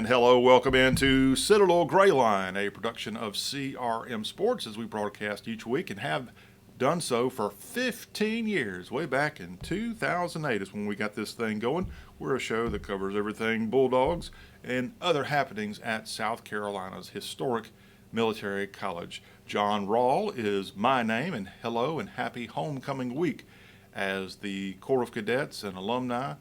hello, welcome into Citadel Gray Line, a production of CRM Sports as we broadcast each week and have done so for 15 years. Way back in 2008 is when we got this thing going. We're a show that covers everything Bulldogs and other happenings at South Carolina's historic military college. John Rawl is my name, and hello and happy homecoming week as the Corps of Cadets and alumni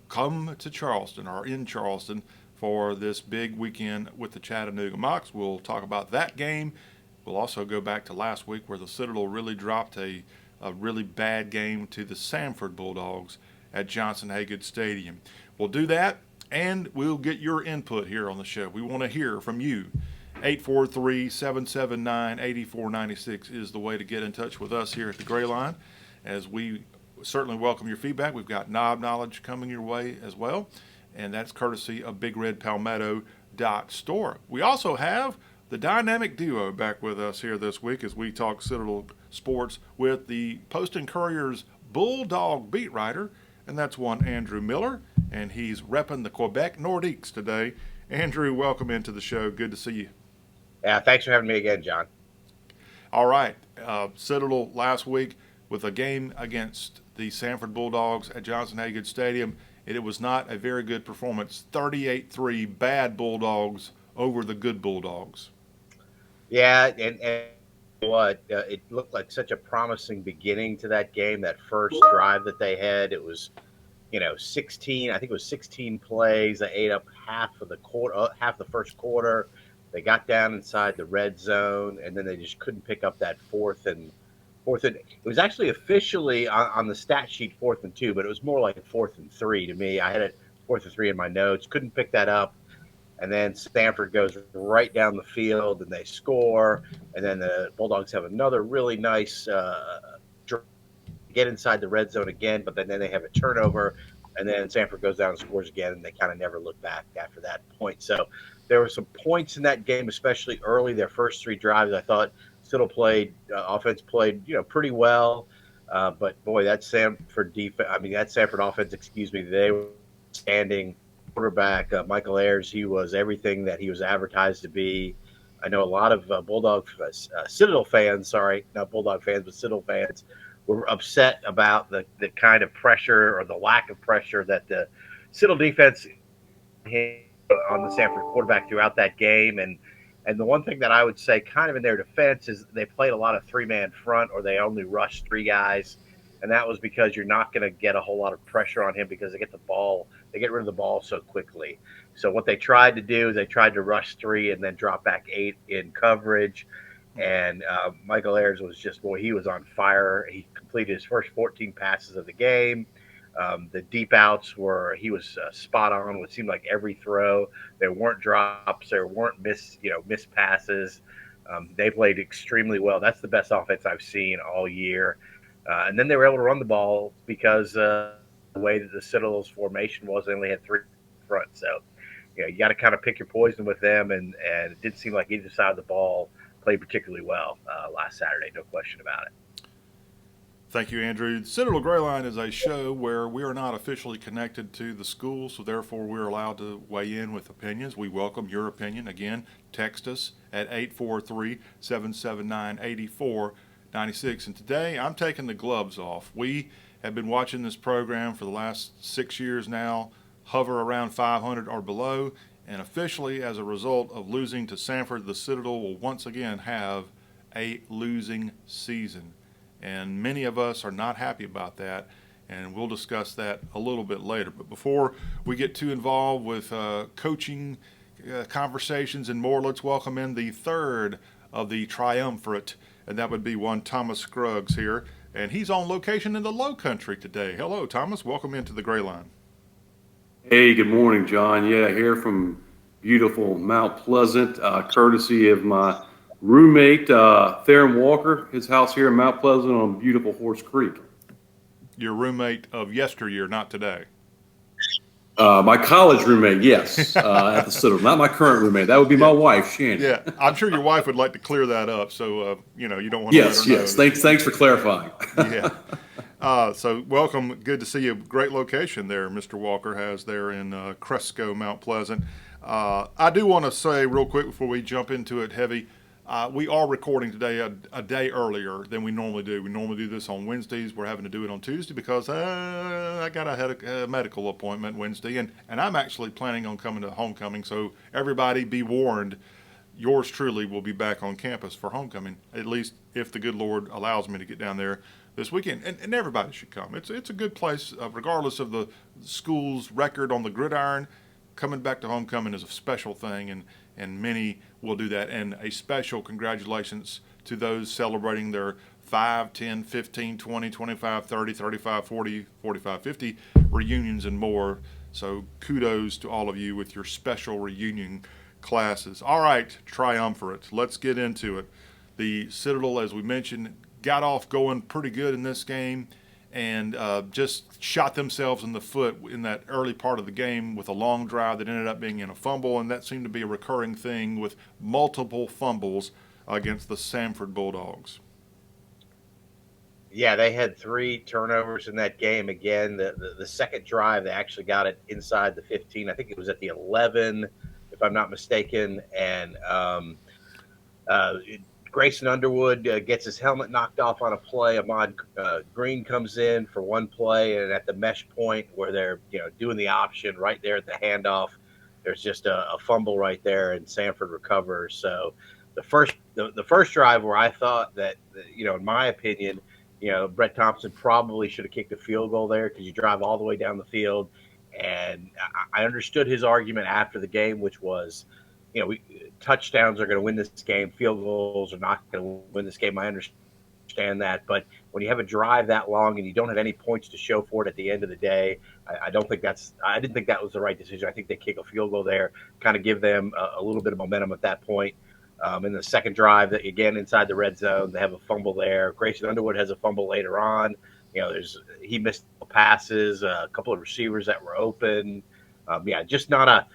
come to Charleston, or in Charleston, for this big weekend with the Chattanooga Mocs. We'll talk about that game. We'll also go back to last week where the Citadel really dropped a really bad game to the Samford Bulldogs at Johnson Hagood Stadium. We'll do that, and we'll get your input here on the show. We want to hear from you. 843-779-8496 is the way to get in touch with us here at the Gray Line, as we certainly welcome your feedback. We've got Knob Knowledge coming your way as well, and that's courtesy of BigRedPalmetto.store. We also have the dynamic duo back with us here this week as we talk Citadel sports with the Post and Courier's Bulldog beat writer, and that's one Andrew Miller, and he's repping the Quebec Nordiques today. Andrew, welcome into the show. Good to see you. Yeah, thanks for having me again, John. All right. Citadel last week with a game against the Samford Bulldogs at Johnson Hagood Stadium. It was not a very good performance. 38-3 bad Bulldogs over the good Bulldogs. Yeah, and what it looked like such a promising beginning to that game. That first drive that they had, it was, 16. I think it was 16 plays. They ate up half the first quarter. They got down inside the red zone, and then they just couldn't pick up that fourth and it was actually officially on the stat sheet 4th and 2, but it was more like 4th and 3 to me. I had it 4th and 3 in my notes, couldn't pick that up. And then Samford goes right down the field and they score. And then the Bulldogs have another really nice get inside the red zone again, but then they have a turnover. And then Samford goes down and scores again, and they kind of never look back after that point. So there were some points in that game, especially early, their first 3 drives. I thought offense played, pretty well. But boy, that Samford offense, they were standing. Quarterback Michael Ayers, he was everything that he was advertised to be. I know a lot of Citadel fans, not Bulldog fans, but Citadel fans, were upset about the kind of pressure or the lack of pressure that the Citadel defense had on the Samford quarterback throughout that game. And the one thing that I would say kind of in their defense is they played a lot of 3-man front, or they only rushed 3 guys. And that was because you're not going to get a whole lot of pressure on him because they get rid of the ball so quickly. So what they tried to do is they tried to rush 3 and then drop back 8 in coverage. And Michael Ayers was he was on fire. He completed his first 14 passes of the game. The deep outs he was spot on. It seemed like every throw. There weren't drops. There weren't missed passes. They played extremely well. That's the best offense I've seen all year. And then they were able to run the ball because the way that the Citadel's formation was, they only had 3 front. So, you got to kind of pick your poison with them. And it didn't seem like either side of the ball played particularly well last Saturday. No question about it. Thank you, Andrew. Citadel Gray Line is a show where we are not officially connected to the school, so therefore we're allowed to weigh in with opinions. We welcome your opinion. Again, text us at 843-779-8496. And today I'm taking the gloves off. We have been watching this program for the last 6 years now, hover around 500 or below, and officially as a result of losing to Samford, the Citadel will once again have a losing season. And many of us are not happy about that, and we'll discuss that a little bit later. But before we get too involved with coaching conversations and more, let's welcome in the third of the triumvirate, and that would be one Thomas Scruggs here. And he's on location in the Low Country today. Hello, Thomas. Welcome into the Gray Line. Hey, good morning, John. Yeah, here from beautiful Mount Pleasant, courtesy of my roommate, Theron Walker, his house here in Mount Pleasant on beautiful Horse Creek. Your roommate of yesteryear, not today. My college roommate, yes, at the Citadel. Not my current roommate. That would be my wife, Shannon. Yeah, I'm sure your wife would like to clear that up, so you don't want to let her know. Yes. Thanks for clarifying. Yeah. So welcome. Good to see you. Great location there, Mr. Walker has there in Cresco, Mount Pleasant. I do want to say real quick before we jump into it heavy, we are recording today a day earlier than we normally do. We normally do this on Wednesdays. We're having to do it on Tuesday because I got a medical appointment Wednesday, and I'm actually planning on coming to homecoming. So everybody be warned, yours truly will be back on campus for homecoming, at least if the good Lord allows me to get down there this weekend. And everybody should come. It's a good place, regardless of the school's record on the gridiron. Coming back to homecoming is a special thing, and many will do that. And a special congratulations to those celebrating their 5, 10, 15, 20, 25, 30, 35, 40, 45, 50 reunions and more. So kudos to all of you with your special reunion classes. All right, triumvirate. Let's get into it. The Citadel, as we mentioned, got off going pretty good in this game and just shot themselves in the foot in that early part of the game with a long drive that ended up being in a fumble, and that seemed to be a recurring thing with multiple fumbles against the Samford Bulldogs. Yeah, they had 3 turnovers in that game. Again, the second drive, they actually got it inside the 15. I think it was at the 11, if I'm not mistaken. And Grayson Underwood gets his helmet knocked off on a play. Ahmad Green comes in for one play, and at the mesh point where they're doing the option right there at the handoff, there's just a fumble right there, and Samford recovers. So the first drive where I thought that in my opinion, Brent Thompson probably should have kicked a field goal there because you drive all the way down the field, and I understood his argument after the game, which was, touchdowns are going to win this game. Field goals are not going to win this game. I understand that. But when you have a drive that long and you don't have any points to show for it at the end of the day, I didn't think that was the right decision. I think they kick a field goal there, kind of give them a little bit of momentum at that point. In the second drive, again, inside the red zone, they have a fumble there. Grayson Underwood has a fumble later on. He missed passes, a couple of receivers that were open. Just not a,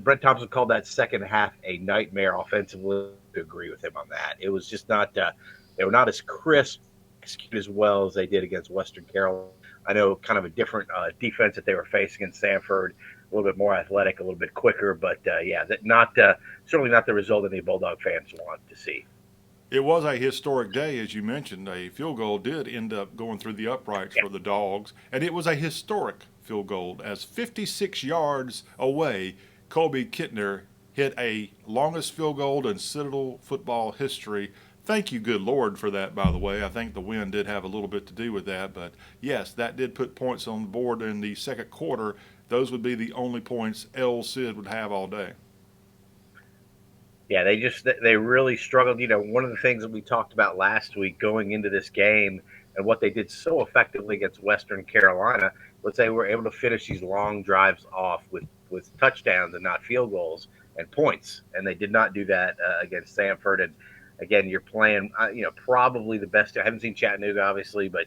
Brent Thompson called that second half a nightmare offensively. To agree with him on that. It was just not, they were not as crisp, executed as well as they did against Western Carolina. I know kind of a different defense that they were facing in Samford, a little bit more athletic, a little bit quicker, but certainly not the result any Bulldog fans want to see. It was a historic day, as you mentioned. A field goal did end up going through the uprights for the Dogs, and it was a historic field goal as 56 yards away, Colby Kittner hit a longest field goal in Citadel football history. Thank you, good Lord, for that, by the way. I think the wind did have a little bit to do with that, but yes, that did put points on the board in the second quarter. Those would be the only points El Cid would have all day. Yeah, they really struggled. One of the things that we talked about last week going into this game and what they did so effectively against Western Carolina was they were able to finish these long drives off with touchdowns and not field goals and points. And they did not do that against Samford. And again, you're playing, probably the best. I haven't seen Chattanooga, obviously, but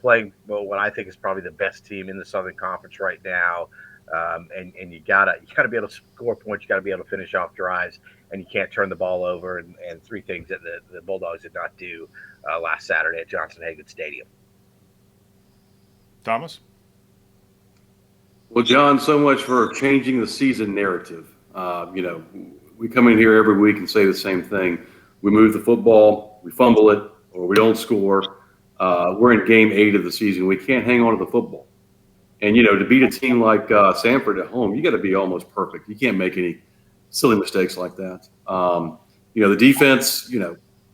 playing what I think is probably the best team in the Southern Conference right now. And you gotta be able to score points. You gotta be able to finish off drives, and you can't turn the ball over. And 3 things that the Bulldogs did not do last Saturday at Johnson Hagood Stadium. Thomas? Well, John, so much for changing the season narrative. We come in here every week and say the same thing. We move the football, we fumble it, or we don't score. We're in game 8 of the season. We can't hang on to the football. And, to beat a team like Samford at home, you got to be almost perfect. You can't make any silly mistakes like that. The defense,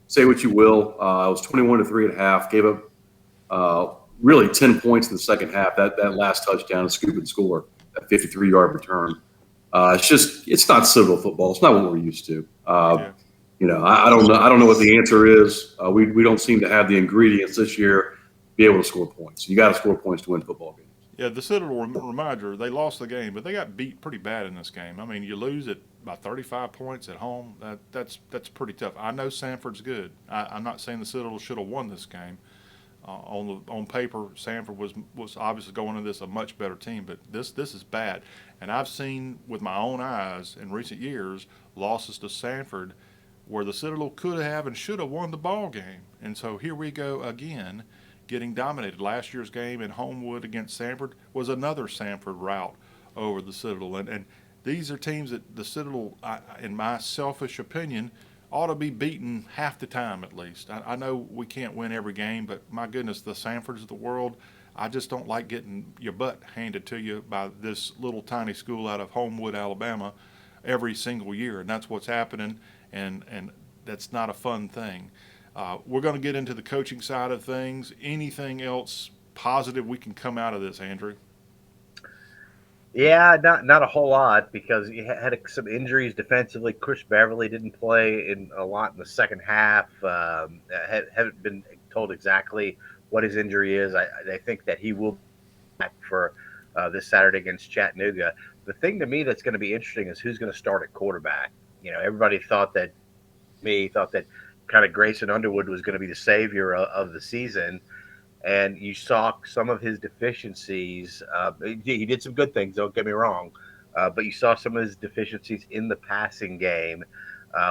say what you will. I was 21-3 at half, gave up really 10 points in the second half. That last touchdown, a scoop and score, that 53-yard return. It's not Citadel football. It's not what we're used to. I don't know what the answer is. We don't seem to have the ingredients this year to be able to score points. You got to score points to win football games. Yeah, the Citadel, reminder, they lost the game, but they got beat pretty bad in this game. I mean, you lose it by 35 points at home. That's pretty tough. I know Samford's good. I'm not saying the Citadel should have won this game. On paper, Samford was obviously going into this a much better team, but this is bad. And I've seen with my own eyes in recent years losses to Samford where the Citadel could have and should have won the ball game. And so here we go again, getting dominated. Last year's game in Homewood against Samford was another Samford rout over the Citadel. And these are teams that the Citadel, in my selfish opinion, ought to be beaten half the time at least. I know we can't win every game, but my goodness, the Samfords of the world, I just don't like getting your butt handed to you by this little tiny school out of Homewood, Alabama, every single year. And that's what's happening, and that's not a fun thing. We're going to get into the coaching side of things. Anything else positive we can come out of this, Andrew? Yeah, not a whole lot because you had some injuries defensively. Chris Beverly didn't play in a lot in the second half. Haven't been told exactly what his injury is. I think that he will be back for this Saturday against Chattanooga. The thing to me that's going to be interesting is who's going to start at quarterback. Everybody thought that kind of Grayson Underwood was going to be the savior of the season. And you saw some of his deficiencies. He did some good things, don't get me wrong, but you saw some of his deficiencies in the passing game,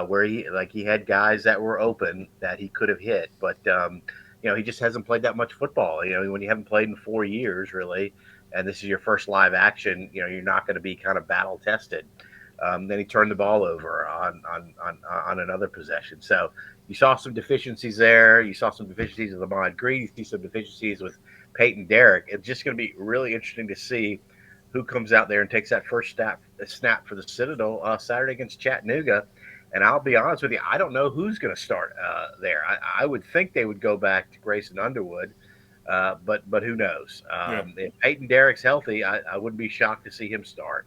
where he had guys that were open that he could have hit, but he just hasn't played that much football. When you haven't played in 4 years, really, and this is your first live action, you're not going to be kind of battle tested. Then he turned the ball over on another possession. So you saw some deficiencies there. You saw some deficiencies with Ahmad Green. You see some deficiencies with Peyton Derrick. It's just going to be really interesting to see who comes out there and takes that first snap for the Citadel Saturday against Chattanooga. And I'll be honest with you, I don't know who's going to start there. I would think they would go back to Grayson Underwood, but who knows? If Peyton Derrick's healthy, I wouldn't be shocked to see him start.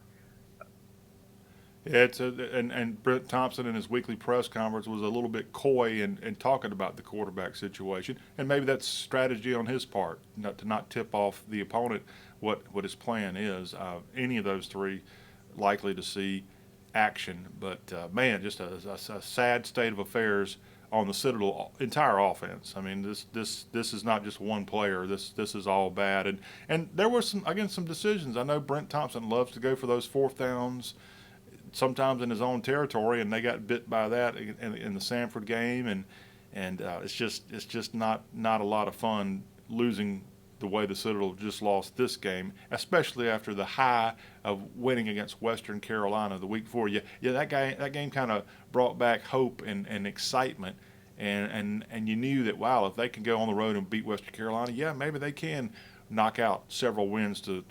Yeah, and Brent Thompson in his weekly press conference was a little bit coy in talking about the quarterback situation, and maybe that's strategy on his part, to not tip off the opponent what his plan is. Any of those three likely to see action, but man, just a sad state of affairs on the Citadel entire offense. I mean, this is not just one player. This is all bad, and there were some decisions. I know Brent Thompson loves to go for those fourth downs, sometimes in his own territory, and they got bit by that in the Samford game, and it's just not a lot of fun losing the way the Citadel just lost this game, especially after the high of winning against Western Carolina the week before. That game kind of brought back hope and excitement, and you knew that, wow, if they can go on the road and beat Western Carolina, maybe they can knock out several wins to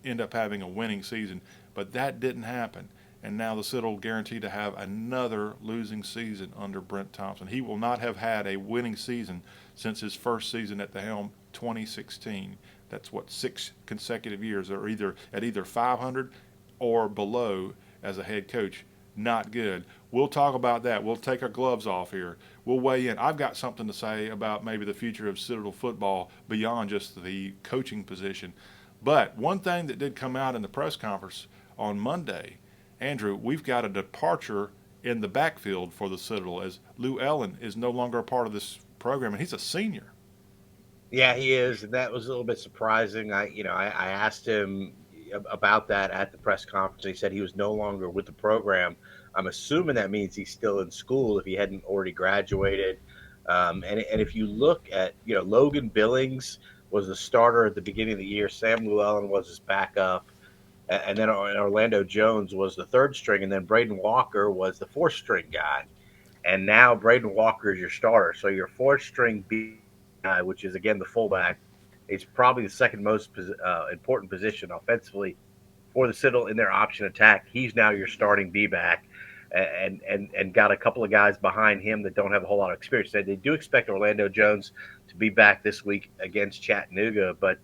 end up having a winning season. But that didn't happen. And now the Citadel guaranteed to have another losing season under Brent Thompson. He will not have had a winning season since his first season at the helm, 2016. That's 6 consecutive years, or either 500 or below as a head coach. Not good. We'll talk about that. We'll take our gloves off here. We'll weigh in. I've got something to say about maybe the future of Citadel football beyond just the coaching position. But one thing that did come out in the press conference on Monday, Andrew, we've got a departure in the backfield for the Citadel, as Lou Ellen is no longer a part of this program, and he's a senior. Yeah, he is, and that was a little bit surprising. I asked him about that at the press conference. He said he was no longer with the program. I'm assuming that means he's still in school if he hadn't already graduated. And if you look at, Logan Billings was the starter at the beginning of the year. Sam Llewellyn was his backup. And then Orlando Jones was the third string, and then Braden Walker was the fourth string guy. And now Braden Walker is your starter. So your fourth string B guy, which is, again, the fullback, is probably the second most important position offensively for the Citadel in their option attack. He's now your starting B-back, and got a couple of guys behind him that don't have a whole lot of experience. They do expect Orlando Jones to be back this week against Chattanooga. But,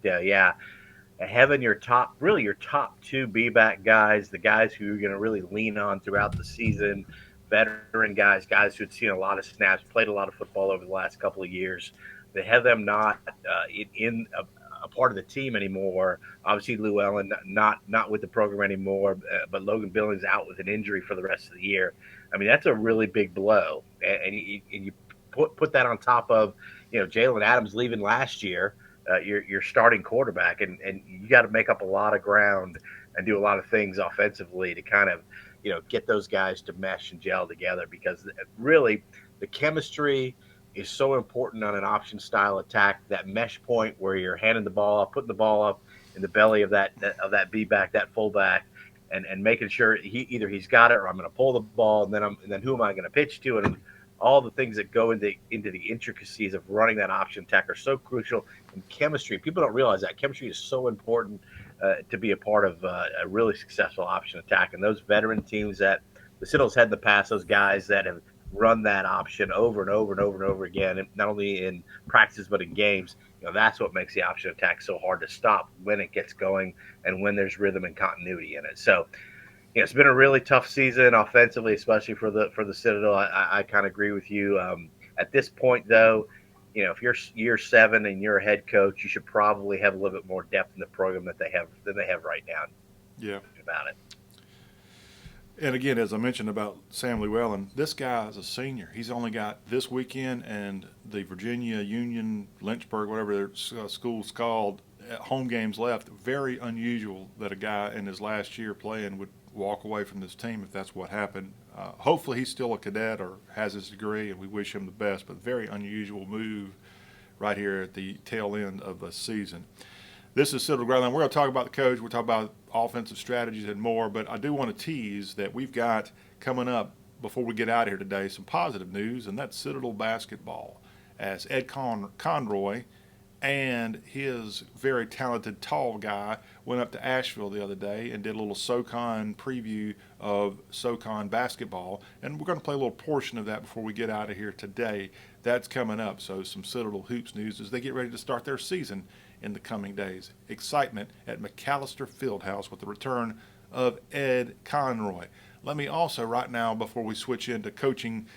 having your top two B-back guys, the guys who you're going to really lean on throughout the season, veteran guys who'd seen a lot of snaps, played a lot of football over the last couple of years, to have them not in a part of the team anymore. Obviously, Llewellyn not with the program anymore, but Logan Billings out with an injury for the rest of the year. I mean, that's a really big blow, and you put that on top of, Jalen Adams leaving last year. Your starting quarterback, and you got to make up a lot of ground and do a lot of things offensively to kind of, get those guys to mesh and gel together, because really the chemistry is so important on an option style attack. That mesh point where you're handing the ball up, putting the ball up in the belly of that B back, that fullback, and making sure he's got it or I'm going to pull the ball and then who am I going to pitch to, and all the things that go into the intricacies of running that option attack are so crucial in chemistry. People don't realize that chemistry is so important to be a part of a really successful option attack. And those veteran teams that the Citadels had in the past, those guys that have run that option over and over and over and over again, not only in practices but in games, that's what makes the option attack so hard to stop when it gets going and when there's rhythm and continuity in it. So, it's been a really tough season offensively, especially for the Citadel. I kind of agree with you. At this point, though, if you're year 7 and you're a head coach, you should probably have a little bit more depth in the program than they have right now. Yeah. About it. And again, as I mentioned about Sam Llewellyn, this guy is a senior. He's only got this weekend and the Virginia Union, Lynchburg, whatever their school's called, home games left. Very unusual that a guy in his last year playing would walk away from this team if that's what happened. Hopefully he's still a cadet or has his degree, and we wish him the best, but very unusual move right here at the tail end of the season. This is Citadel Groundline. We're going to talk about the coach. We'll talk about offensive strategies and more, but I do want to tease that we've got coming up before we get out of here today some positive news, and that's Citadel basketball, as Ed Conroy and his very talented tall guy went up to Asheville the other day and did a little SoCon preview of SoCon basketball, and we're going to play a little portion of that before we get out of here today. That's coming up, so some Citadel Hoops news as they get ready to start their season in the coming days. Excitement at McAllister Fieldhouse with the return of Ed Conroy. Let me also right now, before we switch into coaching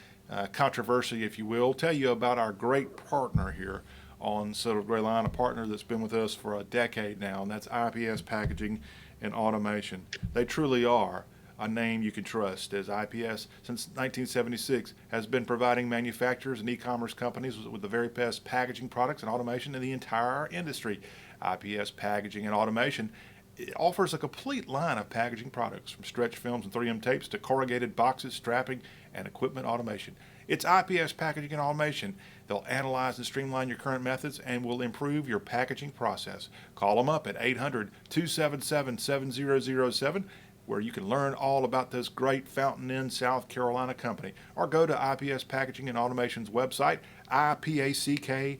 controversy, if you will, tell you about our great partner here on Citadel Gray Line, a partner that's been with us for a decade now, and that's IPS Packaging and Automation. They truly are a name you can trust, as IPS since 1976 has been providing manufacturers and e-commerce companies with the very best packaging products and automation in the entire industry. IPS Packaging and Automation, it offers a complete line of packaging products, from stretch films and 3M tapes to corrugated boxes, strapping, and equipment automation. It's IPS Packaging and Automation. They'll analyze and streamline your current methods and will improve your packaging process. Call them up at 800-277-7007, where you can learn all about this great Fountain Inn, South Carolina company, or go to IPS Packaging and Automation's website, ipack.com.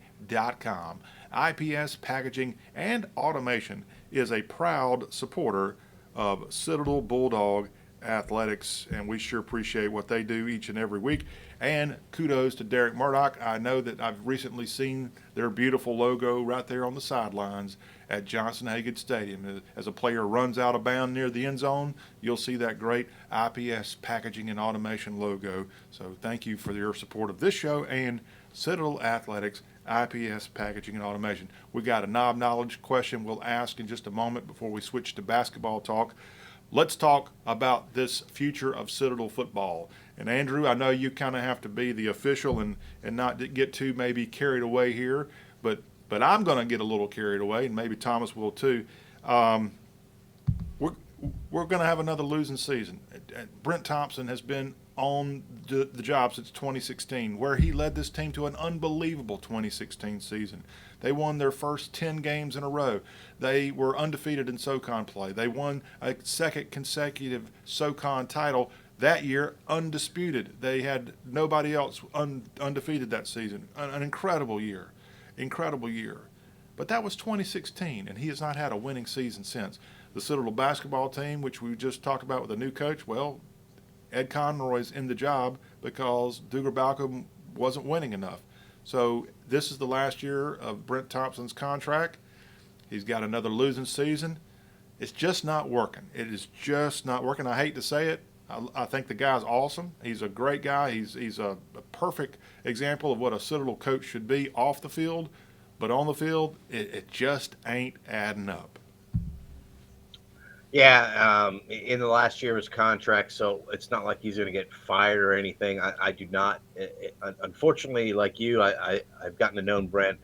IPS Packaging and Automation is a proud supporter of Citadel Bulldog Athletics, and we sure appreciate what they do each and every week. And kudos to Derek Murdoch. I know that I've recently seen their beautiful logo right there on the sidelines at Johnson Hagood Stadium. As a player runs out of bounds near the end zone, you'll see that great IPS Packaging and Automation logo. So thank you for your support of this show and Citadel Athletics, IPS Packaging and Automation. We got a knob knowledge question we'll ask in just a moment before we switch to basketball talk. Let's talk about this future of Citadel football. And Andrew, I know you kind of have to be the official and not get too maybe carried away here, but I'm going to get a little carried away, and maybe Thomas will too. We're going to have another losing season. Brent Thompson has been on the job since 2016, where he led this team to an unbelievable 2016 season. They won their first 10 games in a row. They were undefeated in SoCon play. They won a second consecutive SoCon title that year, undisputed. They had nobody else undefeated that season. An incredible year. Incredible year. But that was 2016, and he has not had a winning season since. The Citadel basketball team, which we just talked about with a new coach, well, Ed Conroy's in the job because Duger Balcom wasn't winning enough. So this is the last year of Brent Thompson's contract. He's got another losing season. It's just not working. It is just not working. I hate to say it. I think the guy's awesome. He's a great guy. He's a perfect example of what a Citadel coach should be off the field. But on the field, it just ain't adding up. Yeah, in the last year of his contract, so it's not like he's going to get fired or anything. I do not. Unfortunately, like you, I've gotten to know Brent,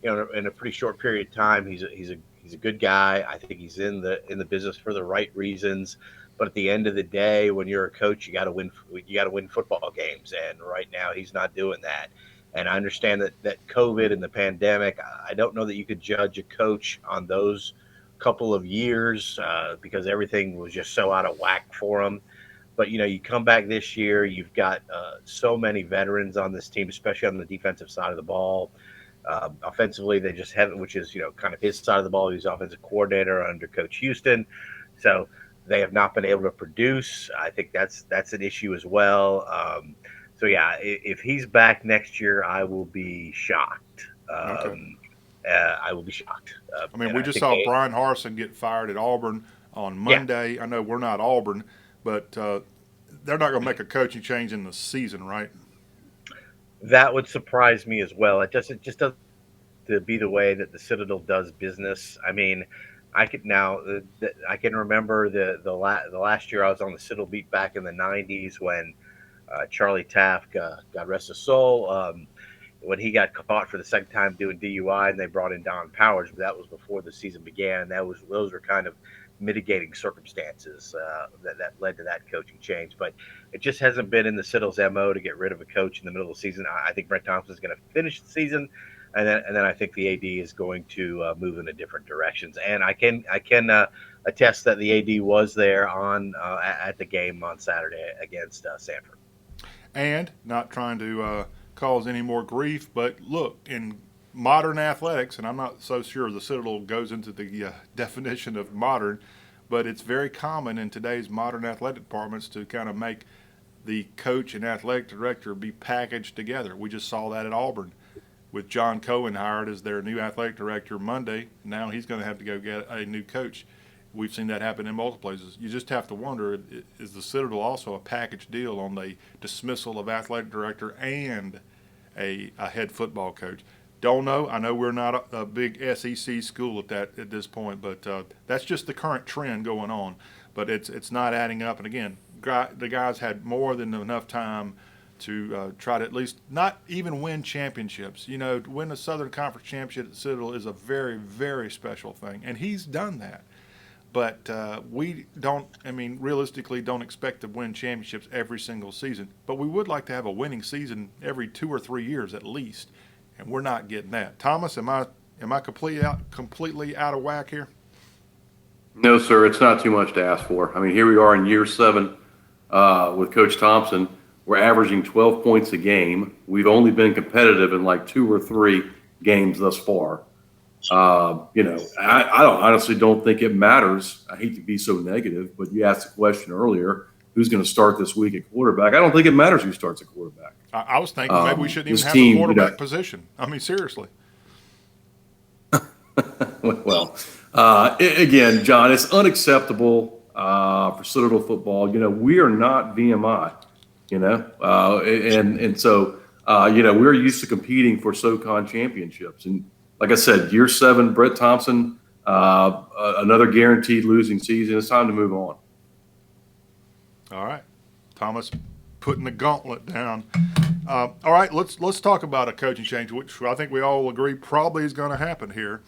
in a pretty short period of time. He's a good guy. I think he's in the business for the right reasons. But at the end of the day, when you're a coach, you got to win. You got to win football games, and right now he's not doing that. And I understand that COVID and the pandemic, I don't know that you could judge a coach on those couple of years because everything was just so out of whack for them. But you come back this year, you've got so many veterans on this team, especially on the defensive side of the ball. Offensively, they just haven't, which is kind of his side of the ball. He's offensive coordinator under Coach Houston, so they have not been able to produce. I think that's an issue as well. So yeah, if he's back next year, I will be shocked. Okay. I will be shocked. I mean, And we I just think saw Brian Harsin get fired at Auburn on yeah, Monday. I know we're not Auburn, but they're not going to make a coaching change in the season, right? that would surprise me as well. It just doesn't to be the way that the Citadel does business. I mean, I can remember the last year I was on the Citadel beat back in the '90s when Charlie Taft, God rest his soul, when he got caught for the second time doing DUI, and they brought in Don Powers, but that was before the season began. Those were kind of mitigating circumstances that led to that coaching change. But it just hasn't been in the Citadel's MO to get rid of a coach in the middle of the season. I think Brent Thompson is going to finish the season, and then I think the AD is going to move in a different directions. And I can attest that the AD was there on at the game on Saturday against Samford. And not trying to cause any more grief, but look, in modern athletics, and I'm not so sure the Citadel goes into the definition of modern, but it's very common in today's modern athletic departments to kind of make the coach and athletic director be packaged together. We just saw that at Auburn with John Cohen hired as their new athletic director Monday. Now he's going to have to go get a new coach. We've seen that happen in multiple places. You just have to wonder, is the Citadel also a package deal on the dismissal of athletic director and a head football coach? Don't know. I know we're not a big SEC school at this point, but that's just the current trend going on. But it's not adding up. And again, the guys had more than enough time to try to at least not even win championships. To win a Southern Conference championship at Citadel is a very, very special thing, and he's done that. But we don't, realistically don't expect to win championships every single season. But we would like to have a winning season every 2 or 3 years at least, and we're not getting that. Thomas, am I completely out of whack here? No, sir, it's not too much to ask for. I mean, here we are in year 7 with Coach Thompson. We're averaging 12 points a game. We've only been competitive in like 2 or 3 games thus far. I honestly don't think it matters. I hate to be so negative, but you asked the question earlier, who's going to start this week at quarterback? I don't think it matters who starts at quarterback. I was thinking maybe we shouldn't even have team, a quarterback position. I mean, seriously. Well, again, John, it's unacceptable for Citadel football. We are not VMI, and so, we're used to competing for SoCon championships. And like I said, year 7, Brent Thompson, another guaranteed losing season. It's time to move on. All right, Thomas, putting the gauntlet down. All right, let's talk about a coaching change, which I think we all agree probably is going to happen here.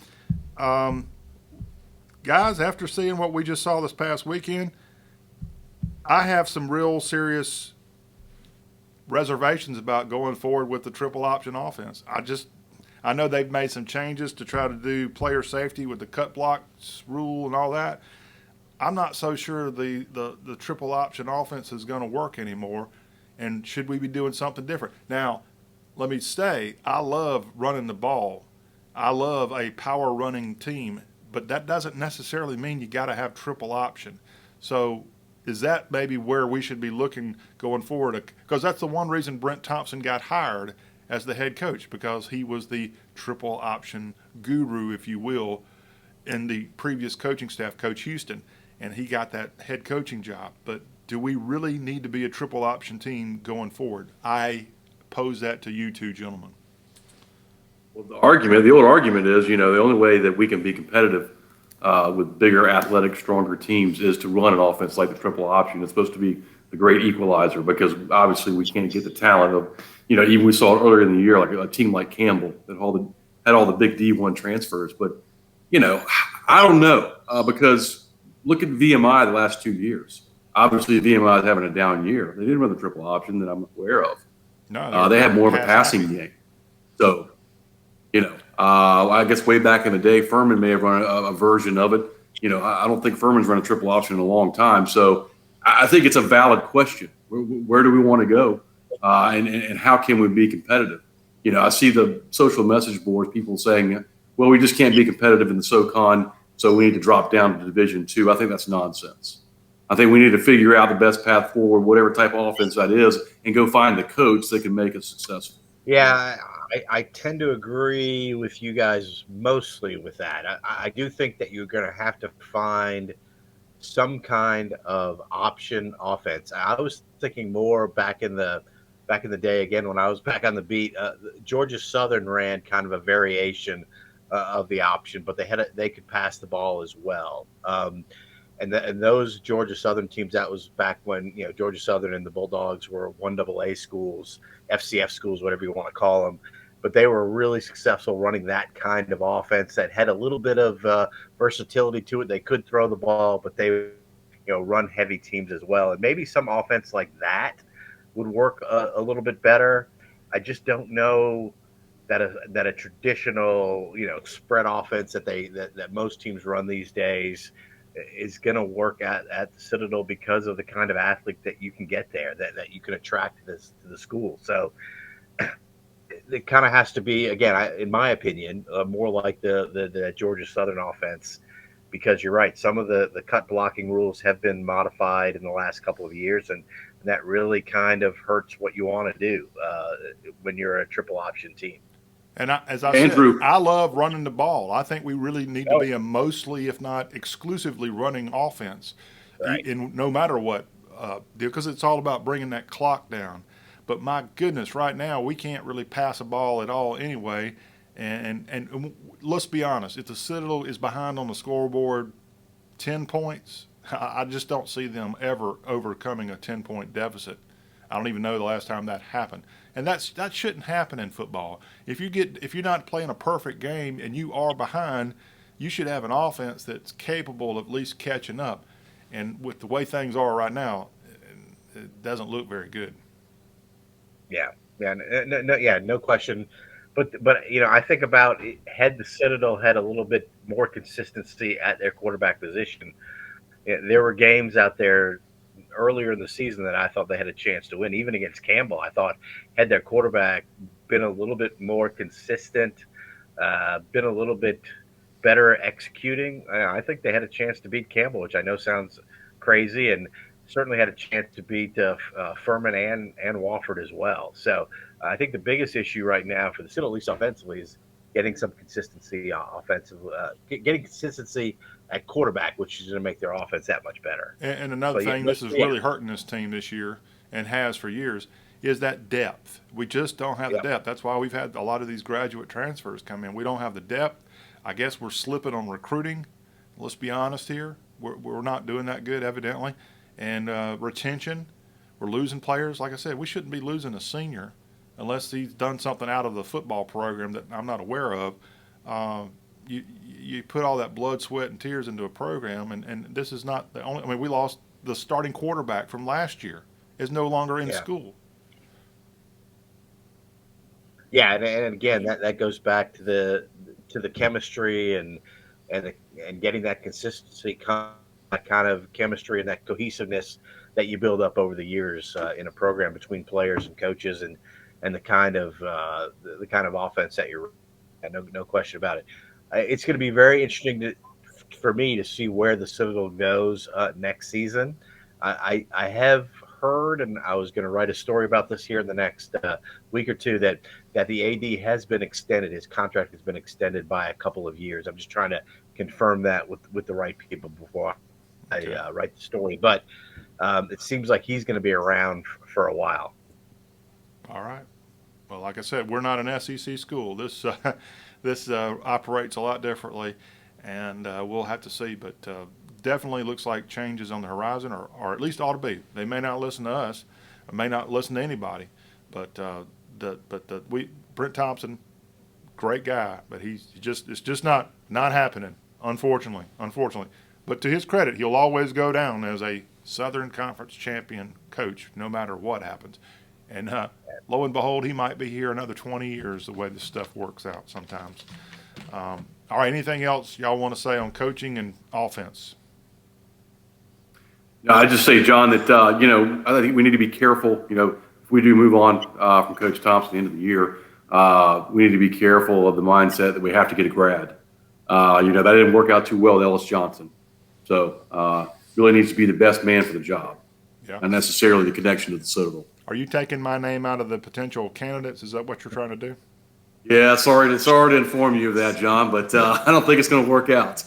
Guys, after seeing what we just saw this past weekend, I have some real serious reservations about going forward with the triple option offense. I know they've made some changes to try to do player safety with the cut blocks rule and all that. I'm not so sure the triple option offense is going to work anymore, and should we be doing something different? Now, let me say, I love running the ball. I love a power running team, but that doesn't necessarily mean you got to have triple option. So is that maybe where we should be looking going forward? Because that's the one reason Brent Thompson got hired as the head coach, because he was the triple option guru, if you will, in the previous coaching staff, Coach Houston, and he got that head coaching job. But do we really need to be a triple option team going forward? I pose that to you two gentlemen. Well, the old argument is, the only way that we can be competitive with bigger, athletic, stronger teams is to run an offense like the triple option. It's supposed to be the great equalizer, because obviously we can't get the talent of, even we saw it earlier in the year, like a team like Campbell that had all the big D1 transfers. But, I don't know, because look at VMI the last 2 years. Obviously, VMI is having a down year. They didn't run the triple option that I'm aware of. No, they had more of a passing game. So, I guess way back in the day, Furman may have run a version of it. I don't think Furman's run a triple option in a long time. So I think it's a valid question. Where do we want to go? And how can we be competitive? I see the social message boards, people saying, well, we just can't be competitive in the SoCon, so we need to drop down to Division II. I think that's nonsense. I think we need to figure out the best path forward, whatever type of offense that is, and go find the coach that can make it successful. Yeah, I tend to agree with you guys mostly with that. I do think that you're going to have to find some kind of option offense. I was thinking more back in the day again when I was back on the beat. Georgia Southern ran kind of a variation of the option, but they could pass the ball as well. And those Georgia Southern teams, that was back when Georgia Southern and the Bulldogs were 1AA schools, FCF schools, whatever you want to call them. But they were really successful running that kind of offense that had a little bit of versatility to it. They could throw the ball, but they run heavy teams as well. And maybe some offense like that would work a little bit better. I just don't know that a traditional spread offense that most teams run these days is going to work at the Citadel because of the kind of athlete that you can get there, that you can attract to the school. So it kind of has to be, again, in my opinion, more like the Georgia Southern offense, because you're right. Some of the cut blocking rules have been modified in the last couple of years, and that really kind of hurts what you want to do when you're a triple option team. And as I said, I love running the ball. I think we really need to be a mostly, if not exclusively, running offense, Right. in no matter what, because it's all about bringing that clock down. But my goodness, right now we can't really pass a ball at all anyway. And let's be honest, if the Citadel is behind on the scoreboard 10 points, I just don't see them ever overcoming a 10-point deficit. I don't even know the last time that happened. And that shouldn't happen in football. If you're not playing a perfect game and you are behind, you should have an offense that's capable of at least catching up. And with the way things are right now, it doesn't look very good. Yeah, no question. But I think about had the Citadel had a little bit more consistency at their quarterback position. There were games out there earlier in the season that I thought they had a chance to win, even against Campbell. I thought had their quarterback been a little bit more consistent, been a little bit better executing, I think they had a chance to beat Campbell, which I know sounds crazy, and certainly had a chance to beat Furman and Wofford as well. So I think the biggest issue right now for the Citadel, at least offensively, is getting some consistency getting consistency at quarterback, which is going to make their offense that much better. And another thing, this is really hurting this team this year and has for years, is that depth. We just don't have the depth. That's why we've had a lot of these graduate transfers come in. We don't have the depth. I guess we're slipping on recruiting. Let's be honest here. We're not doing that good, evidently. And retention, we're losing players. Like I said, we shouldn't be losing a senior unless he's done something out of the football program that I'm not aware of. You put all that blood, sweat, and tears into a program, and this is not the only. I mean, we lost the starting quarterback from last year. Is no longer in school. Yeah, and again, that goes back to the chemistry and getting that consistency, that kind of chemistry and that cohesiveness that you build up over the years in a program between players and coaches, and the kind of offense that you're. No question about it. It's going to be very interesting for me to see where the Citadel goes next season. I have heard, and I was going to write a story about this here in the next week or two, that the AD has been extended. His contract has been extended by a couple of years. I'm just trying to confirm that with the right people before I write the story. But it seems like he's going to be around for a while. All right. Well, like I said, we're not an SEC school. This operates a lot differently, and we'll have to see. But definitely looks like changes on the horizon, or at least ought to be. They may not listen to us, or may not listen to anybody, but Brent Thompson, great guy, but it's just not happening. Unfortunately. But to his credit, he'll always go down as a Southern Conference champion coach, no matter what happens. And lo and behold, he might be here another 20 years the way this stuff works out sometimes. All right, anything else y'all want to say on coaching and offense? No, I just say, John, that I think we need to be careful. If we do move on from Coach Thompson at the end of the year, we need to be careful of the mindset that we have to get a grad. That didn't work out too well with Ellis Johnson, so really needs to be the best man for the job, not necessarily the connection to the Citadel. Are you taking my name out of the potential candidates? Is that what you're trying to do? Yeah, sorry to inform you of that, John, but I don't think it's going to work out.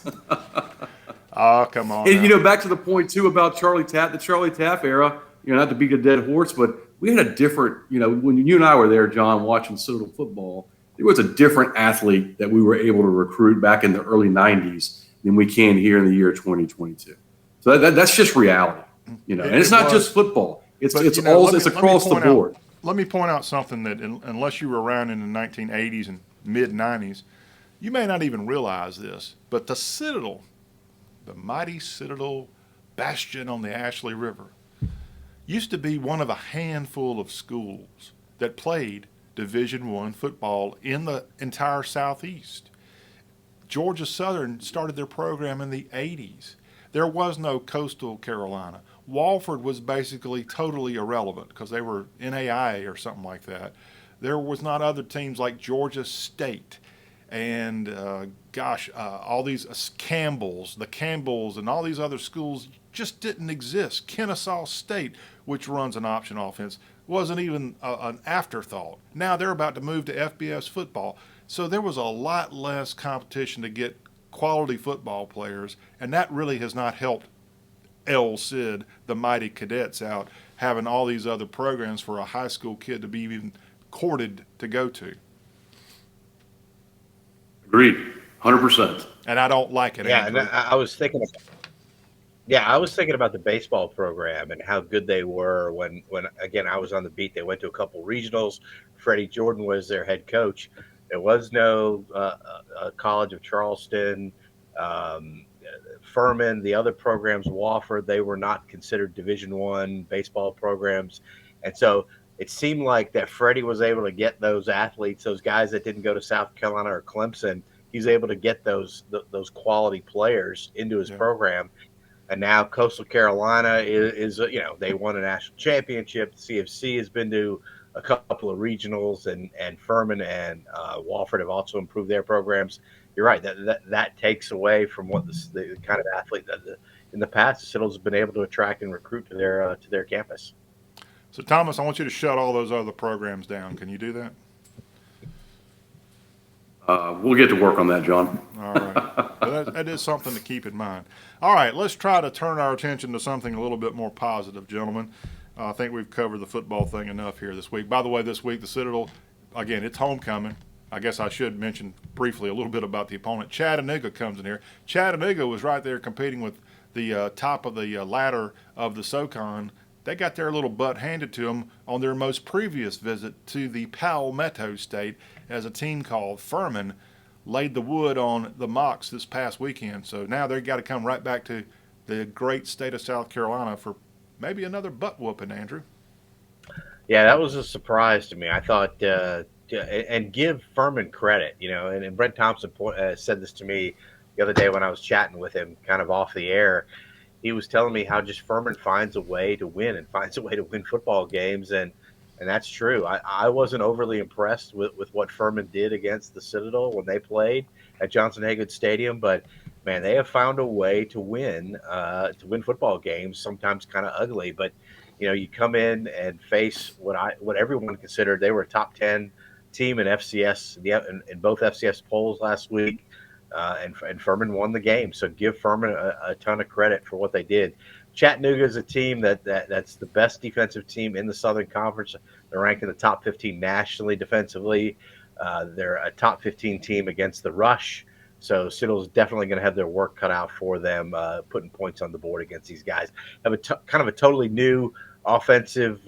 Oh, come on. And, back to the point, too, about the Charlie Taff era, not to beat a dead horse, but we had a different, when you and I were there, John, watching Citadel football, there was a different athlete that we were able to recruit back in the early 90s than we can here in the year 2022. So that's just reality, and it's not just football. It's across the board. Let me point out something that unless you were around in the 1980s and mid-90s, you may not even realize this, but the Citadel, the mighty Citadel bastion on the Ashley River, used to be one of a handful of schools that played Division I football in the entire Southeast. Georgia Southern started their program in the 80s. There was no Coastal Carolina. Walford was basically totally irrelevant because they were NAIA or something like that. There was not other teams like Georgia State and all these Campbells and all these other schools just didn't exist. Kennesaw State, which runs an option offense, wasn't even an afterthought. Now they're about to move to FBS football. So there was a lot less competition to get quality football players, and that really has not helped El Cid, the mighty cadets, out having all these other programs for a high school kid to be even courted to go to. Agreed, 100%. And I don't like it. Yeah, Andrew. and I was thinking about the baseball program and how good they were when again I was on the beat. They went to a couple regionals. Freddie Jordan was their head coach. There was no College of Charleston, Furman, the other programs, Wofford. They were not considered Division I baseball programs, and so it seemed like that Freddie was able to get those athletes, those guys that didn't go to South Carolina or Clemson. He's able to get those quality players into his program. And now Coastal Carolina is they won a national championship. The CFC has been to a couple of regionals, and Furman and Wofford have also improved their programs. You're right, that takes away from what the kind of athlete that in the past the Citadels have been able to attract and recruit to their campus. So, Thomas, I want you to shut all those other programs down. Can you do that? We'll get to work on that, John. All right. That is something to keep in mind. All right, let's try to turn our attention to something a little bit more positive, gentlemen. I think we've covered the football thing enough here this week. By the way, this week, the Citadel, again, it's homecoming. I guess I should mention briefly a little bit about the opponent. Chattanooga comes in here. Chattanooga was right there competing with the top of the ladder of the SoCon. They got their little butt handed to them on their most previous visit to the Palmetto State as a team called Furman laid the wood on the Mocs this past weekend. So now they've got to come right back to the great state of South Carolina for maybe another butt whooping, Andrew. Yeah, that was a surprise to me. I thought, and give Furman credit, and Brent Thompson said this to me the other day when I was chatting with him kind of off the air. He was telling me how just Furman finds a way to win and finds a way to win football games. And that's true. I wasn't overly impressed with what Furman did against the Citadel when they played at Johnson Hagood Stadium. But, man, they have found a way to win football games, sometimes kind of ugly. But, you come in and face what everyone considered they were a top 10 team in FCS, in both FCS polls last week. And Furman won the game. So give Furman a ton of credit for what they did. Chattanooga is a team that's the best defensive team in the Southern Conference. They're ranked in the top 15 nationally defensively. They're a top 15 team against the rush. So Citadel's definitely going to have their work cut out for them, putting points on the board against these guys. Have kind of a totally new offensive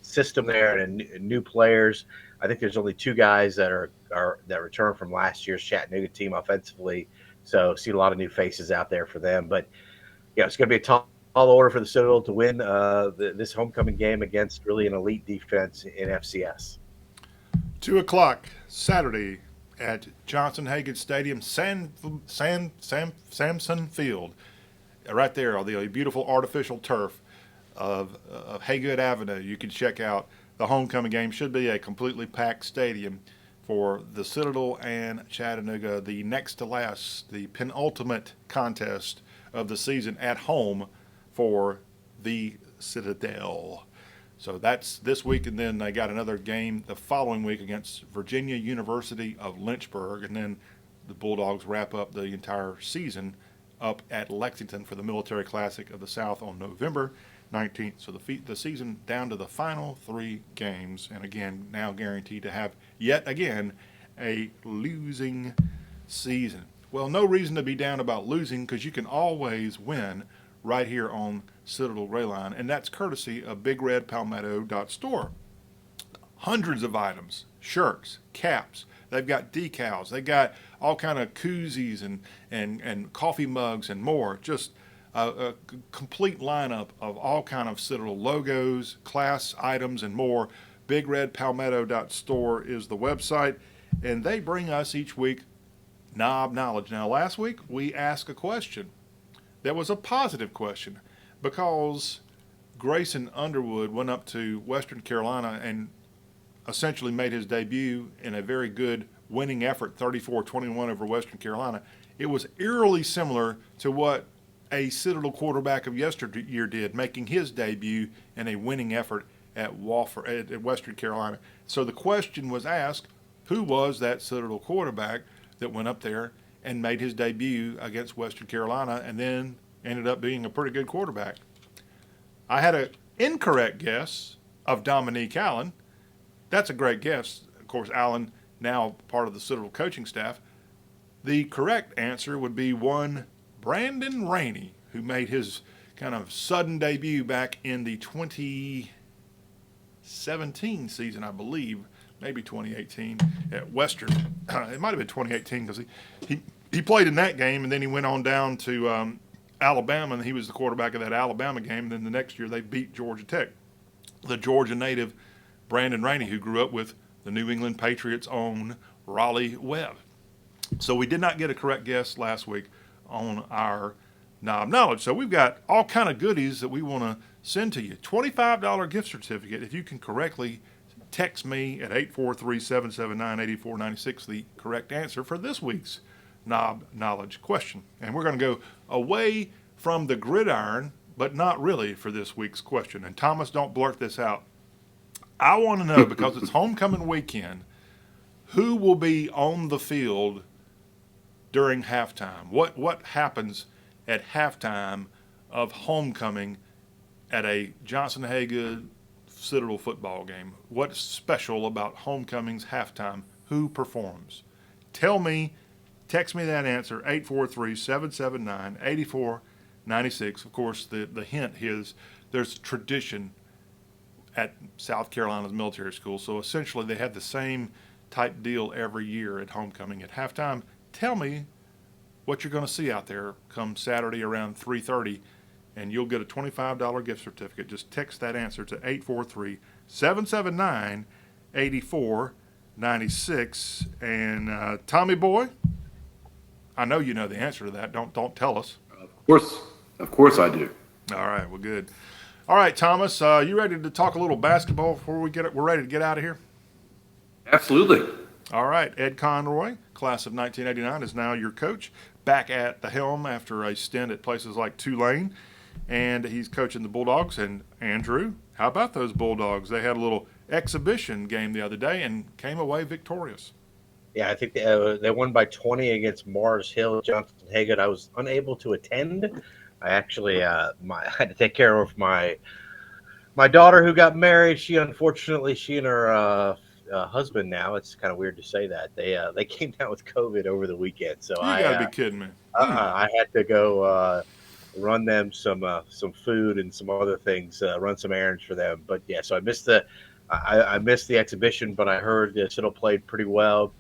system there and new players. I think there's only two guys that return from last year's Chattanooga team offensively. So see a lot of new faces out there for them. But it's going to be a tough tall order for the Citadel to win this homecoming game against really an elite defense in FCS. 2 o'clock Saturday at Johnson Hagood Stadium, Samson Field. Right there on the beautiful artificial turf of Hagood Avenue. You can check out the homecoming game. Should be a completely packed stadium for the Citadel and Chattanooga, the next to last, the penultimate contest of the season at home for the Citadel. So that's this week, and then they got another game the following week against Virginia University of Lynchburg, and then the Bulldogs wrap up the entire season up at Lexington for the Military Classic of the South on November 19th. So the season down to the final 3 games, and again, now guaranteed to have yet again a losing season. Well, no reason to be down about losing, because you can always win right here on Citadel Grayline, and that's courtesy of BigRedPalmetto.store. Hundreds of items, shirts, caps. They've got decals. They got all kind of koozies and coffee mugs and more. Just a complete lineup of all kind of Citadel logos, class items, and more. BigRedPalmetto.store is the website, and they bring us each week Knob Knowledge. Now, last week we asked a question that was a positive question, because Grayson Underwood went up to Western Carolina and essentially made his debut in a very good winning effort, 34-21 over Western Carolina. It was eerily similar to what a Citadel quarterback of yesteryear did, making his debut in a winning effort at Western Carolina. So the question was asked, who was that Citadel quarterback that went up there and made his debut against Western Carolina and then ended up being a pretty good quarterback? I had an incorrect guess of Dominique Allen. That's a great guess. Of course, Allen, now part of the Citadel coaching staff. The correct answer would be one Brandon Rainey, who made his kind of sudden debut back in the 2017 season, I believe, maybe 2018 at Western. It might have been 2018, because he played in that game, and then he went on down to Alabama, and he was the quarterback of that Alabama game. And then the next year they beat Georgia Tech. The Georgia native Brandon Rainey, who grew up with the New England Patriots' own Raleigh Webb. So we did not get a correct guess last week on our Knob Knowledge. So we've got all kind of goodies that we want to send to you. $25 gift certificate if you can correctly text me at 843-779-8496 the correct answer for this week's Knob Knowledge question. And we're going to go away from the gridiron, but not really, for this week's question. And Thomas, don't blurt this out. I want to know, because it's homecoming weekend, who will be on the field during halftime? What happens at halftime of homecoming at a Johnson Hagood Citadel football game? What's special about homecoming's halftime? Who performs? Tell me. Text me that answer, 843-779-8496. Of course, the hint is there's tradition at South Carolina's military school, so essentially they have the same type deal every year at homecoming at halftime. Tell me what you're going to see out there come Saturday around 3:30, and you'll get a $25 gift certificate. Just text that answer to 843-779-8496. And Tommy boy, I know you know the answer to that. Don't tell us. Of course I do. All right, well, good. All right, Thomas, you ready to talk a little basketball before we're ready to get out of here? Absolutely. All right, Ed Conroy, class of 1989, is now your coach, back at the helm after a stint at places like Tulane, and he's coaching the Bulldogs. And Andrew, how about those Bulldogs? They had a little exhibition game the other day and came away victorious. Yeah, I think they won by 20 against Mars Hill, Johnson Hagood. I was unable to attend. I actually I had to take care of my daughter who got married. She and her husband, now it's kind of weird to say that, they came down with COVID over the weekend. So you gotta be kidding me. I had to go run them some food and some other things, run some errands for them. But yeah, so I missed the exhibition, but I heard Citadel played pretty well.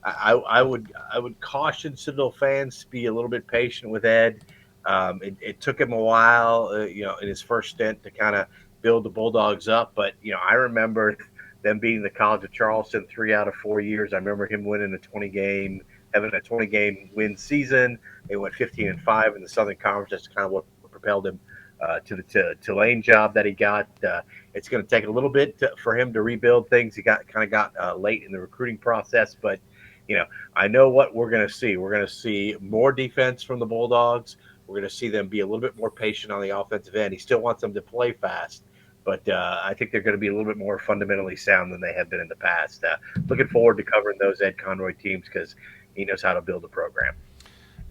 I would caution Citadel fans to be a little bit patient with Ed. It took him a while, in his first stint to kind of build the Bulldogs up. But, I remember them beating the College of Charleston 3 out of 4 years. I remember him winning having a 20-game win season. They went 15-5 in the Southern Conference. That's kind of what propelled him to the Tulane job that he got. It's going to take a little bit for him to rebuild things. He got late in the recruiting process, but I know what we're going to see. We're going to see more defense from the Bulldogs. We're going to see them be a little bit more patient on the offensive end. He still wants them to play fast, but I think they're going to be a little bit more fundamentally sound than they have been in the past. Looking forward to covering those Ed Conroy teams because he knows how to build a program.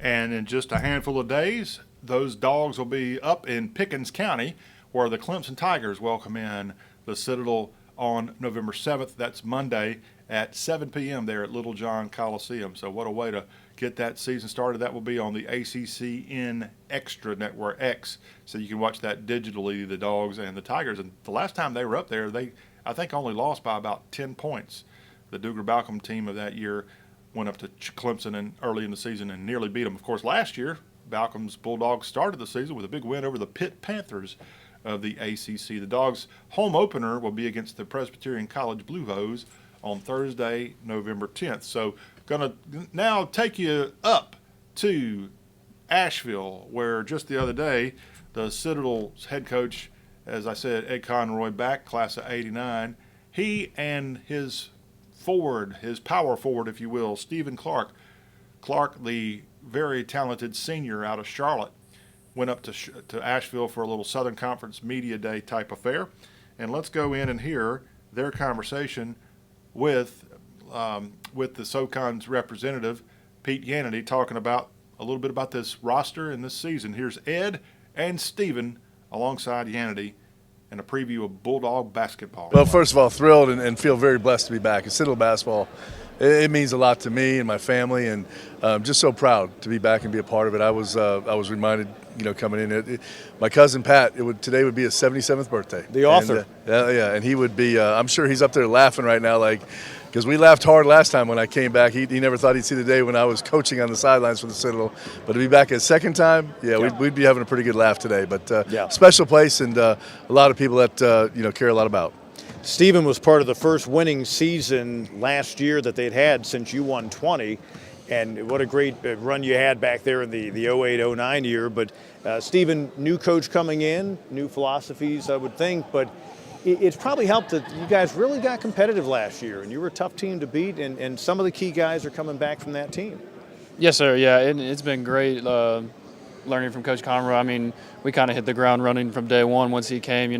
And in just a handful of days, those Dogs will be up in Pickens County, where the Clemson Tigers welcome in the Citadel on November 7th. That's Monday at 7 p.m. there at Little John Coliseum. So what a way to get that season started. That will be on the ACCN Extra Network X, so you can watch that digitally, the Dogs and the Tigers. And the last time they were up there, they, I think, only lost by about 10 points. The Duger-Balcom team of that year went up to Clemson early in the season and nearly beat them. Of course, last year, Balcom's Bulldogs started the season with a big win over the Pitt Panthers of the ACC. The Dogs' home opener will be against the Presbyterian College Blue Hose on Thursday, November 10th. So going to now take you up to Asheville, where just the other day, the Citadel's head coach, as I said, Ed Conroy, back, class of '89, he and his power forward, if you will, Stephen Clark, the very talented senior out of Charlotte, went up to Asheville for a little Southern Conference Media Day type affair. And let's go in and hear their conversation with the SoCon's representative, Pete Yannity, talking about a little bit about this roster and this season. Here's Ed and Stephen alongside Yannity and a preview of Bulldog basketball. Well, first of all, thrilled and feel very blessed to be back. Citadel basketball, it means a lot to me and my family, and just so proud to be back and be a part of it. I was reminded, coming in, my cousin Pat, today would be his 77th birthday. The author. And he would be, I'm sure he's up there laughing right now, because we laughed hard last time when I came back. He never thought he'd see the day when I was coaching on the sidelines for the Citadel. But to be back a second time, we'd be having a pretty good laugh today. But special place and a lot of people that care a lot about. Stephen was part of the first winning season last year that they'd had since you won 20. And what a great run you had back there in the 08-09 year. But Stephen, new coach coming in, new philosophies, I would think. But it's probably helped that you guys really got competitive last year, and you were a tough team to beat, and some of the key guys are coming back from that team. Yes, sir. Yeah, it's been great learning from Coach Conroy. I mean, we kind of hit the ground running from day one once he came.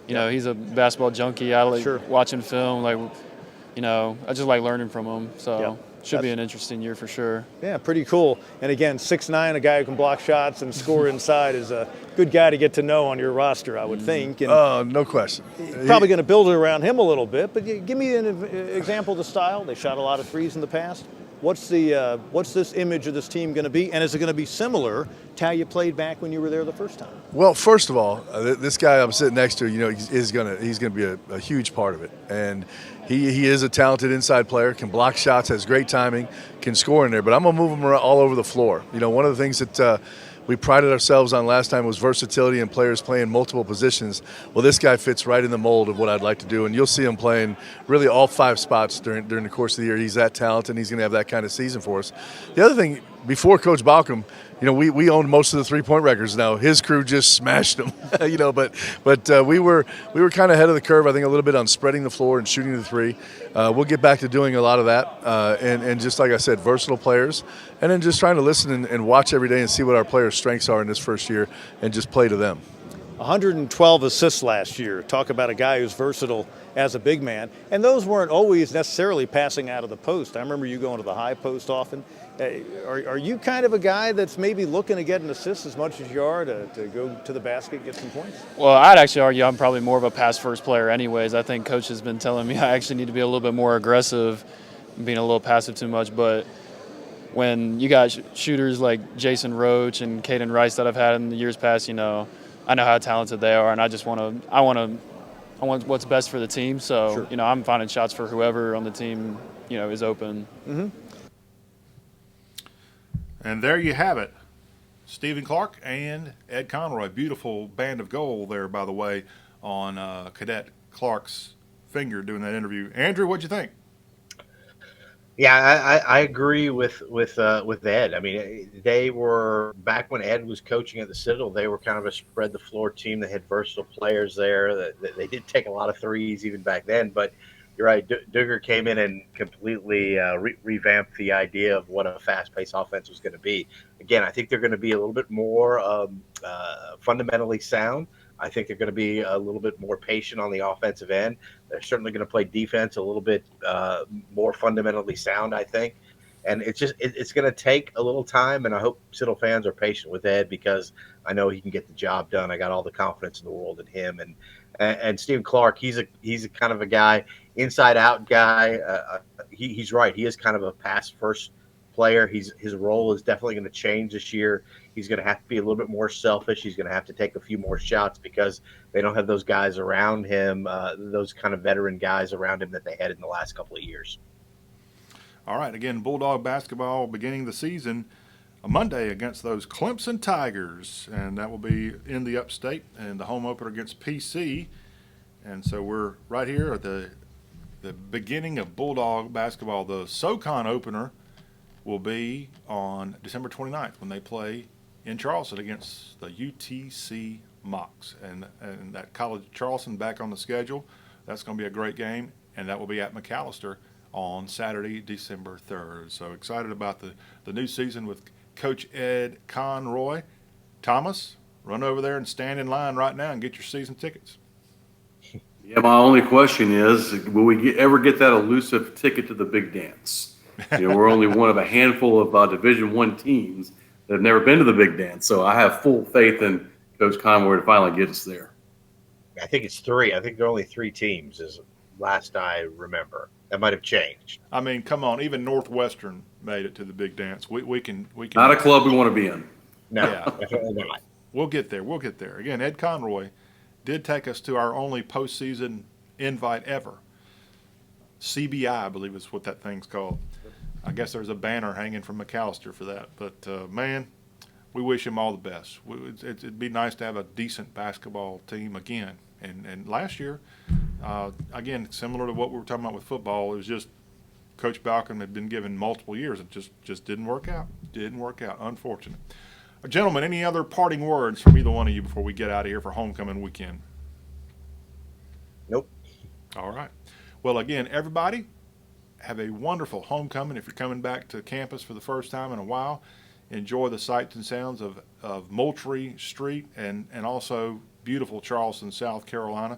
He's a basketball junkie. I like watching film. I just like learning from him. So should be an interesting year for sure. Yeah, pretty cool. And again, 6'9", a guy who can block shots and score inside is a good guy to get to know on your roster, I would think. And no question. Probably going to build it around him a little bit. But give me an example of the style. They shot a lot of threes in the past. What's this image of this team going to be, and is it going to be similar to how you played back when you were there the first time? Well, first of all, this guy I'm sitting next to, he's going to be a huge part of it, and he is a talented inside player, can block shots, has great timing, can score in there. But I'm going to move him around all over the floor. One of the things that we prided ourselves on last time was versatility and players playing multiple positions. Well, this guy fits right in the mold of what I'd like to do, and you'll see him playing really all 5 spots during the course of the year. He's that talented, and he's going to have that kind of season for us. The other thing, before Coach Balcom, we owned most of the 3-point records. Now his crew just smashed them, but we were kind of ahead of the curve. I think a little bit on spreading the floor and shooting the three. We'll get back to doing a lot of that, and just like I said, versatile players, and then just trying to listen and watch every day and see what our players' strengths are in this first year, and just play to them. 112 assists last year. Talk about a guy who's versatile as a big man, and those weren't always necessarily passing out of the post. I remember you going to the high post often. Are you kind of a guy that's maybe looking to get an assist as much as you are to go to the basket, get some points? Well, I'd actually argue I'm probably more of a pass-first player anyways. I think Coach has been telling me I actually need to be a little bit more aggressive, being a little passive too much. But when you got shooters like Jason Roach and Caden Rice that I've had in the years past, I know how talented they are, and I want what's best for the team. So, I'm finding shots for whoever on the team, is open. Mm-hmm. And there you have it. Stephen Clark and Ed Conroy. Beautiful band of gold there, by the way, on Cadet Clark's finger doing that interview. Andrew, what'd you think? Yeah, I agree with Ed. I mean, they were back when Ed was coaching at the Citadel. They were kind of a spread the floor team. They had versatile players there. They did take a lot of threes even back then. But you're right, Duggar came in and completely revamped the idea of what a fast-paced offense was going to be. Again, I think they're going to be a little bit more fundamentally sound. I think they're going to be a little bit more patient on the offensive end. They're certainly going to play defense a little bit more fundamentally sound, I think. And it's going to take a little time, and I hope Citadel fans are patient with Ed because I know he can get the job done. I got all the confidence in the world in him. And Stephen Clark, he's a kind of a guy, inside out guy. He's right. He is kind of a pass first player. His role is definitely going to change this year. He's going to have to be a little bit more selfish. He's going to have to take a few more shots because they don't have those guys around him, those kind of veteran guys around him that they had in the last couple of years. All right, again, Bulldog basketball beginning the season Monday against those Clemson Tigers, and that will be in the upstate and the home opener against PC. And so we're right here at the beginning of Bulldog basketball. The SoCon opener will be on December 29th when they play in Charleston against the UTC Mocs. And that College of Charleston back on the schedule. That's going to be a great game, and that will be at McAllister on Saturday, December 3rd. So excited about the new season with Coach Ed Conroy. Thomas, run over there and stand in line right now and get your season tickets. Yeah, my only question is, will we ever get that elusive ticket to the big dance? We're only one of a handful of Division I teams that have never been to the big dance. So I have full faith in Coach Conroy to finally get us there. I think it's 3. I think there are only 3 teams, as last I remember. That might have changed. I mean, come on, even Northwestern made it to the big dance. We can. Not a club we want to be in. No, yeah. Definitely not. We'll get there. We'll get there. Again, Ed Conroy did take us to our only postseason invite ever. CBI, I believe is what that thing's called. I guess there's a banner hanging from McAllister for that. But, man, we wish him all the best. It'd be nice to have a decent basketball team again. And last year, again, similar to what we were talking about with football, it was just Coach Balcom had been given multiple years. It just didn't work out. Didn't work out. Unfortunate. Gentlemen, any other parting words from either one of you before we get out of here for homecoming weekend? Nope. All right. Well, again, everybody, have a wonderful homecoming. If you're coming back to campus for the first time in a while, enjoy the sights and sounds of Moultrie Street and also beautiful Charleston, South Carolina,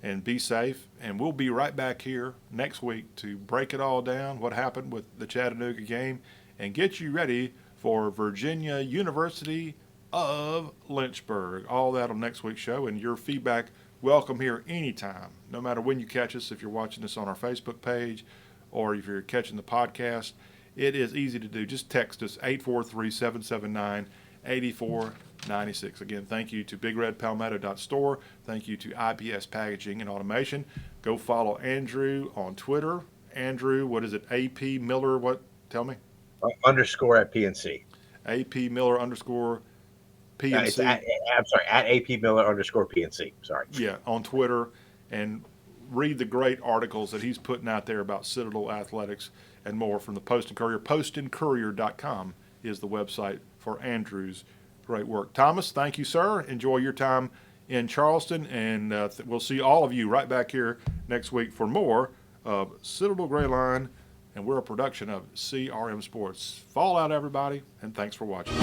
and be safe. And we'll be right back here next week to break it all down, what happened with the Chattanooga game, and get you ready for Virginia University of Lynchburg. All that on next week's show, and your feedback welcome here anytime, no matter when you catch us, if you're watching us on our Facebook page or if you're catching the podcast. It is easy to do. Just text us 843-779-8496. Again, thank you to BigRedPalmetto.store. Thank you to IPS Packaging and Automation. Go follow Andrew on Twitter. Andrew, what is it? AP Miller, what? Tell me. Underscore at PNC. AP Miller underscore PNC. It's at AP Miller underscore PNC. Sorry. Yeah, on Twitter. And read the great articles that he's putting out there about Citadel athletics and more from the Post and Courier. postandcourier.com is the website for Andrew's great work. Thomas, thank you, sir. Enjoy your time in Charleston, and we'll see all of you right back here next week for more of Citadel Gray Line, and we're a production of CRM Sports. Fall out, everybody, and thanks for watching.